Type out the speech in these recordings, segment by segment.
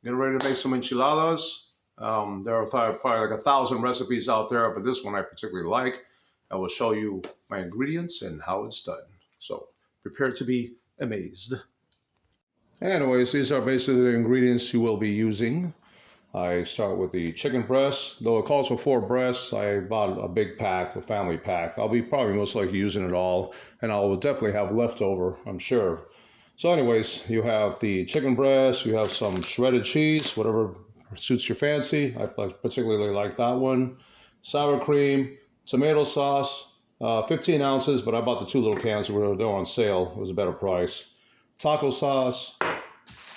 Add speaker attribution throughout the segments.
Speaker 1: getting ready to make some enchiladas. There are probably like 1,000 recipes out there, but this one I particularly like. I will show you my ingredients and how it's done. So prepare to be amazed. Anyways, these are basically the ingredients you will be using. I start with the chicken breast. Though it calls for 4 breasts, I bought a big pack, a family pack. I'll be probably most likely using it all, and I will definitely have leftover, I'm sure. So anyways, you have the chicken breast, you have some shredded cheese, whatever suits your fancy. I particularly like that one. Sour cream, tomato sauce, 15 ounces, but I bought the 2 little cans. They were on sale. It was a better price. Taco sauce,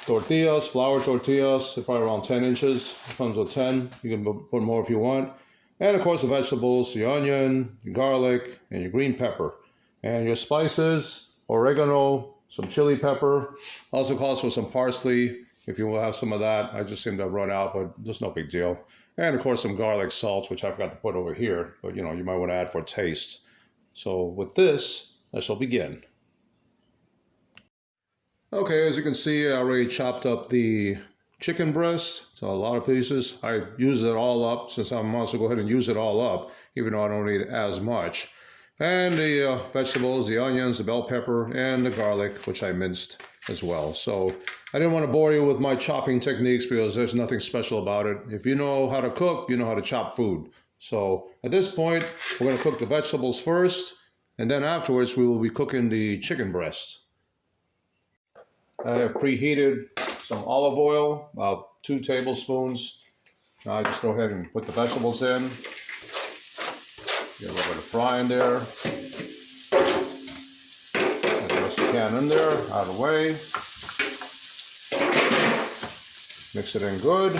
Speaker 1: tortillas, flour tortillas, they're probably around 10 inches. It comes with 10. You can put more if you want. And of course the vegetables, the onion, your garlic, and your green pepper. And your spices, oregano, some chili pepper. Also calls for some parsley if you will have some of that. I just seem to have run out, but there's no big deal. And of course some garlic salt, which I forgot to put over here, but you might want to add for taste. So with this, I shall begin. Okay, as you can see, I already chopped up the chicken breast to a lot of pieces. I used it all up since I'm also go ahead and use it all up, even though I don't need as much. And the vegetables, the onions, the bell pepper, and the garlic, which I minced as well. So I didn't want to bore you with my chopping techniques because there's nothing special about it. If you know how to cook, you know how to chop food. So at this point, we're going to cook the vegetables first, and then afterwards we will be cooking the chicken breast. I have preheated some olive oil, about 2 tablespoons. Now I just go ahead and put the vegetables in. Get a little bit of fry in there. Get the rest of the can in there, out of the way. Mix it in good.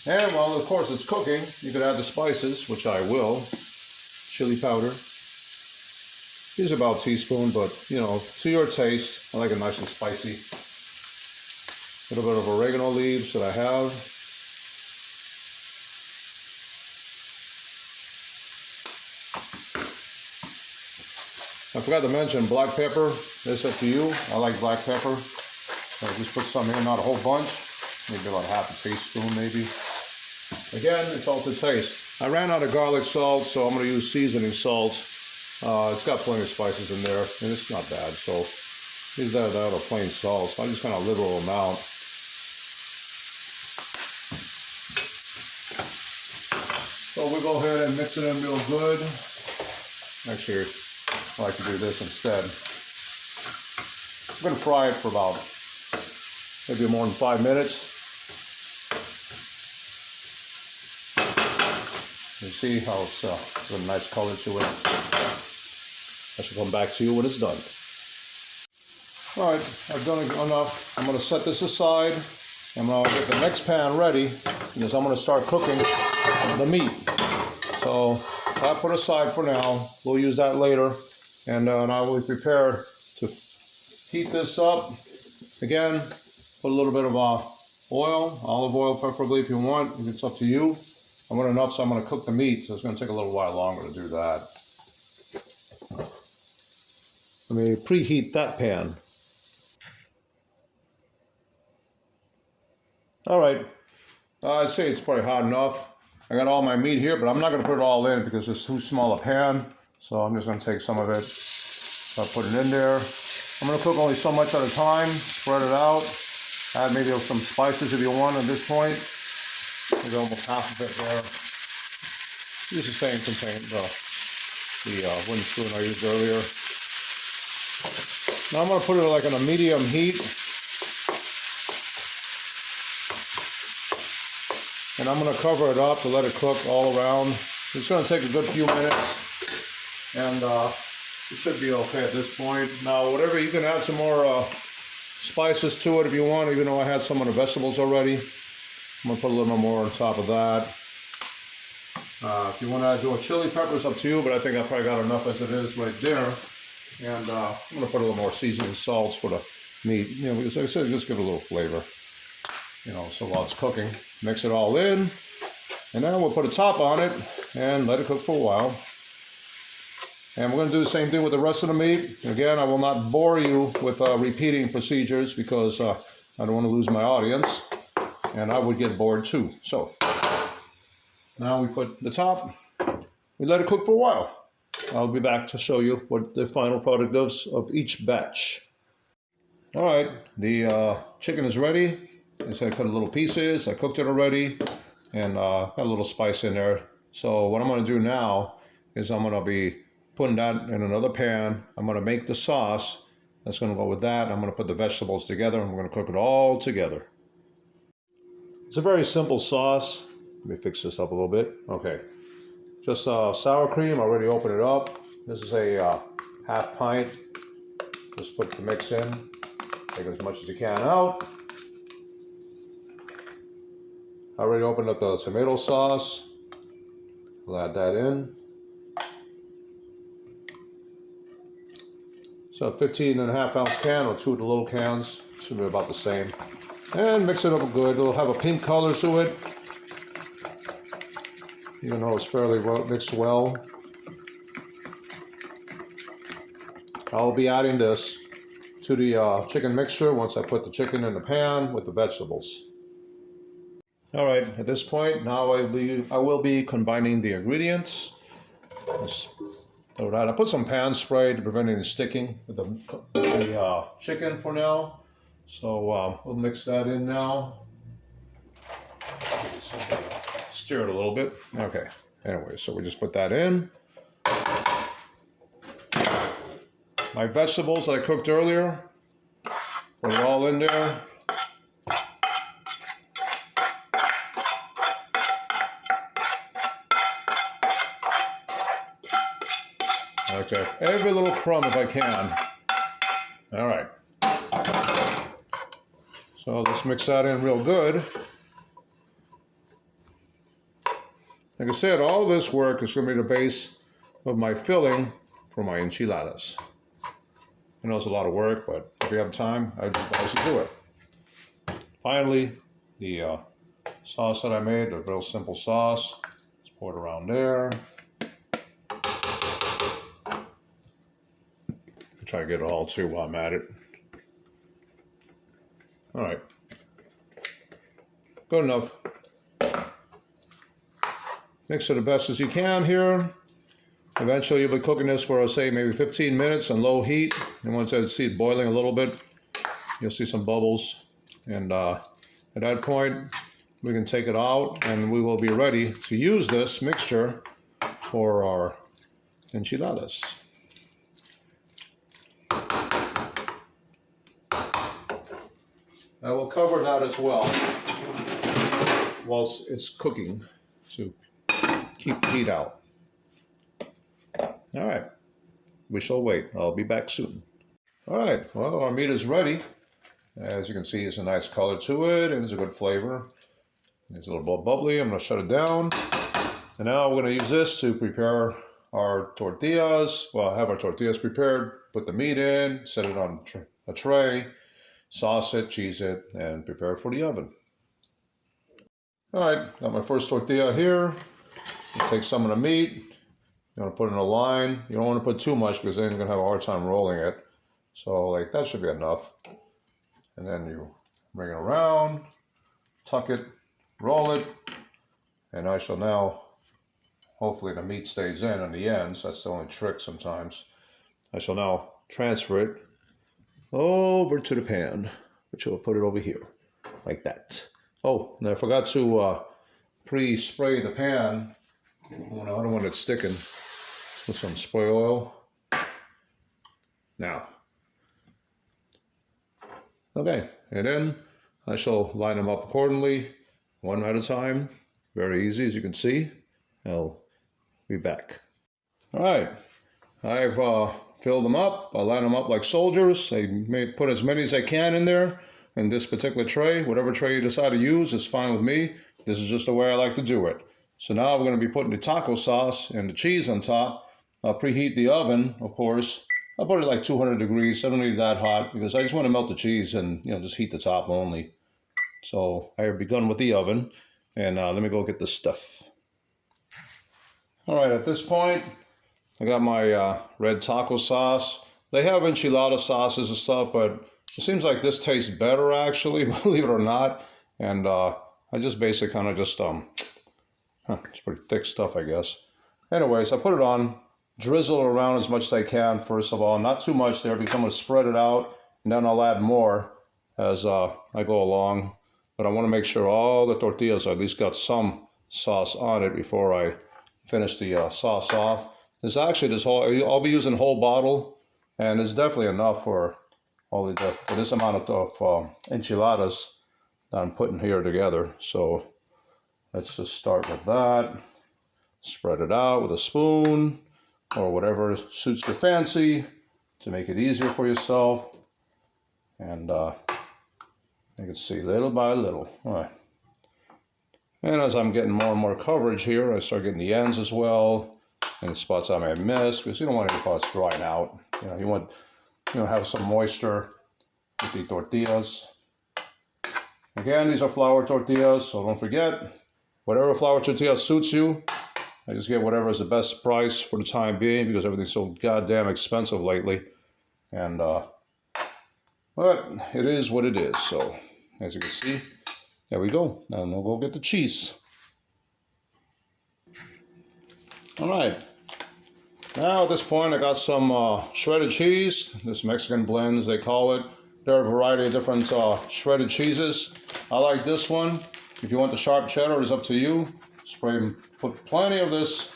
Speaker 1: And while of course it's cooking, you can add the spices, which I will. Chili powder. Use about a teaspoon, but to your taste. I like it nice and spicy. A little bit of oregano leaves that I have. I forgot to mention black pepper. It's up to you. I like black pepper. So just put some in, not a whole bunch. Maybe about half a teaspoon, maybe. Again, it's all to taste. I ran out of garlic salt, so I'm going to use seasoning salt. It's got plenty of spices in there, and it's not bad. So use that or plain salt. So I just kind of liberal amount. So we'll go ahead and mix it in real good. Actually, I like to do this instead. I'm going to fry it for about maybe more than 5 minutes. You see how it's got a nice color to it. I shall come back to you when it's done. All right, I've done enough. I'm going to set this aside. I'm going to get the next pan ready because I'm going to start cooking the meat. So I'll put aside for now. We'll use that later. And I will prepare to heat this up. Again, put a little bit of oil, olive oil preferably if you want. It's up to you. I want enough, so I'm going to cook the meat, so it's going to take a little while longer to do that. Let me preheat that pan. All right, I'd say it's probably hot enough. I got all my meat here, but I'm not going to put it all in because it's too small a pan. So I'm just going to take some of it, start putting it in there. I'm going to cook only so much at a time, spread it out. Add maybe some spices if you want at this point. Maybe almost half of it there. Use the same container, the wooden spoon I used earlier. Now I'm going to put it like on a medium heat. And I'm going to cover it up to let it cook all around. It's going to take a good few minutes. And it should be okay at this point. Now, whatever, you can add some more spices to it if you want, even though I had some of the vegetables already. I'm going to put a little bit more on top of that. If you want to do a chili pepper, it's up to you, but I think I probably got enough as it is right there. And I'm going to put a little more seasoning salts for the meat, because like I said, just give it a little flavor. So while it's cooking, mix it all in, and then we'll put a top on it and let it cook for a while. And we're going to do the same thing with the rest of the meat. Again, I will not bore you with repeating procedures because I don't want to lose my audience, and I would get bored too. So now we put the top, we let it cook for a while. I'll be back to show you what the final product is of each batch. All right, the chicken is ready. So I cut little pieces. I cooked it already, and got a little spice in there. So what I'm going to do now is I'm going to be putting that in another pan. I'm going to make the sauce that's going to go with that. I'm going to put the vegetables together, and we're going to cook it all together. It's a very simple sauce. Let me fix this up a little bit. Okay, just sour cream. I already opened it up. This is a half pint. Just put the mix in. Take as much as you can out. I already opened up the tomato sauce. We'll add that in. So 15.5-ounce can or 2 of the little cans. Should be about the same. And mix it up good. It'll have a pink color to it. Even though it's fairly well mixed well. I'll be adding this to the chicken mixture once I put the chicken in the pan with the vegetables. All right, at this point, now I will be combining the ingredients. I put some pan spray to prevent any sticking with the chicken for now. So we'll mix that in now. Stir it a little bit. Okay, anyway, so we just put that in. My vegetables that I cooked earlier, put it all in there. Okay, every little crumb if I can. All right. So let's mix that in real good. Like I said, all this work is going to be the base of my filling for my enchiladas. I know it's a lot of work, but if you have time, I'd advise you do it. Finally, the sauce that I made, a real simple sauce. Let's pour it around there. Try to get it all too while I'm at it. All right. Good enough. Mix it the best as you can here. Eventually you'll be cooking this for, say, maybe 15 minutes on low heat. And once I see it boiling a little bit, you'll see some bubbles. And at that point, we can take it out and we will be ready to use this mixture for our enchiladas. I will cover that as well whilst it's cooking to keep the heat out. All right, we shall wait. I'll be back soon. All right, well, our meat is ready. As you can see, it's a nice color to it and it's a good flavor. It's a little bit bubbly. I'm going to shut it down. And now we're going to use this to prepare our tortillas. Well, have our tortillas prepared, put the meat in, set it on a tray, sauce it, cheese it, and prepare it for the oven. All right, got my first tortilla here. You take some of the meat. You want to put it in a line. You don't want to put too much because then you're going to have a hard time rolling it. So like that should be enough. And then you bring it around, tuck it, roll it, and I shall now, hopefully the meat stays in on the ends. That's the only trick sometimes. I shall now transfer it over to the pan, which will put it over here, like that. Oh, and I forgot to pre-spray the pan. I don't want it sticking with some spray oil. Now. Okay, and then I shall line them up accordingly, one at a time. Very easy, as you can see. I'll be back. All right, I've filled them up. I line them up like soldiers. I may put as many as I can in there in this particular tray. Whatever tray you decide to use is fine with me. This is just the way I like to do it. So now we're going to be putting the taco sauce and the cheese on top. I'll preheat the oven, of course. I'll put it like 200 degrees. I don't need it that hot because I just want to melt the cheese and just heat the top only. So I have begun with the oven, and let me go get this stuff. All right, at this point, I got my red taco sauce. They have enchilada sauces and stuff, but It seems like this tastes better actually, believe it or not. And I just basically kind of just, it's pretty thick stuff, I guess. Anyways, I put it on, drizzle it around as much as I can, first of all. Not too much there because I'm going to spread it out, and then I'll add more as I go along. But I want to make sure all the tortillas at least got some sauce on it before I finish the sauce off. There's actually this whole, I'll be using a whole bottle, and it's definitely enough for for this amount of enchiladas that I'm putting here together. So let's just start with that. Spread it out with a spoon or whatever suits your fancy to make it easier for yourself. And you can see little by little. All right. And as I'm getting more and more coverage here, I start getting the ends as well, and spots I may miss, because you don't want any parts drying out. You know, you want have some moisture with the tortillas. Again, these are flour tortillas, so don't forget, whatever flour tortilla suits you. I just get whatever is the best price for the time being, because everything's so goddamn expensive lately. And but it is what it is. So as you can see, there we go. Now we'll go get the cheese. All right. Now at this point, I got some shredded cheese. This Mexican blend, as they call it. There are a variety of different shredded cheeses. I like this one. If you want the sharp cheddar, it's up to you. Spray, put plenty of this.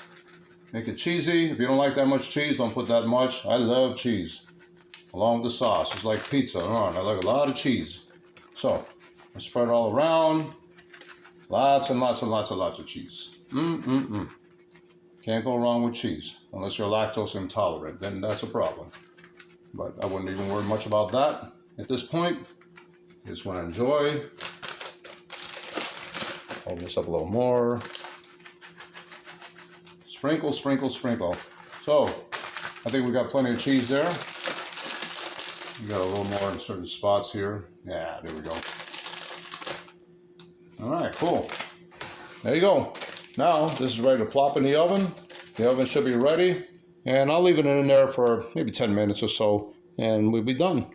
Speaker 1: Make it cheesy. If you don't like that much cheese, don't put that much. I love cheese. Along with the sauce. It's like pizza. I like a lot of cheese. So, I spread it all around. Lots and lots and lots and lots of cheese. Can't go wrong with cheese. Unless you're lactose intolerant. Then that's a problem. But I wouldn't even worry much about that at this point. Just want to enjoy. Hold this up a little more. Sprinkle, sprinkle, sprinkle. So, I think we got plenty of cheese there. We got a little more in certain spots here. Yeah, there we go. All right, cool. There you go. Now, this is ready to plop in the oven. The oven should be ready. And I'll leave it in there for maybe 10 minutes or so, and we'll be done.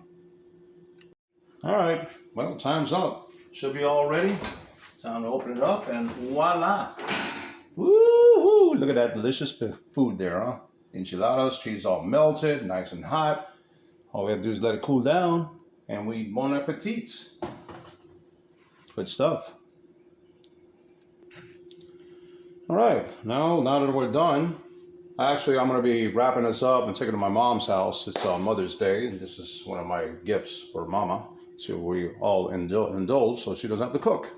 Speaker 1: All right, well, time's up. Should be all ready. Time to open it up, and voila. Woo-hoo! Look at that delicious food there, huh? Enchiladas, cheese all melted, nice and hot. All we have to do is let it cool down, and we bon appetit. Good stuff. All right, now that we're done, actually I'm going to be wrapping this up and taking it to my mom's house. It's Mother's Day, and this is one of my gifts for Mama. So we all indulge, so she doesn't have to cook.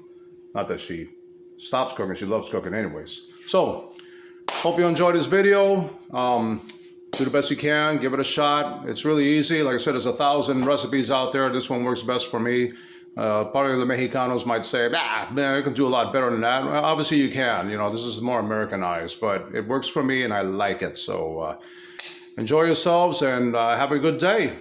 Speaker 1: Not that she stops cooking, she loves cooking anyways. So, hope you enjoyed this video. Do the best you can, give it a shot. It's really easy. Like I said, there's 1,000 recipes out there. This one works best for me. Part of the Mexicanos might say, man, you can do a lot better than that. Well, obviously you can, this is more Americanized, but it works for me and I like it. So enjoy yourselves and have a good day.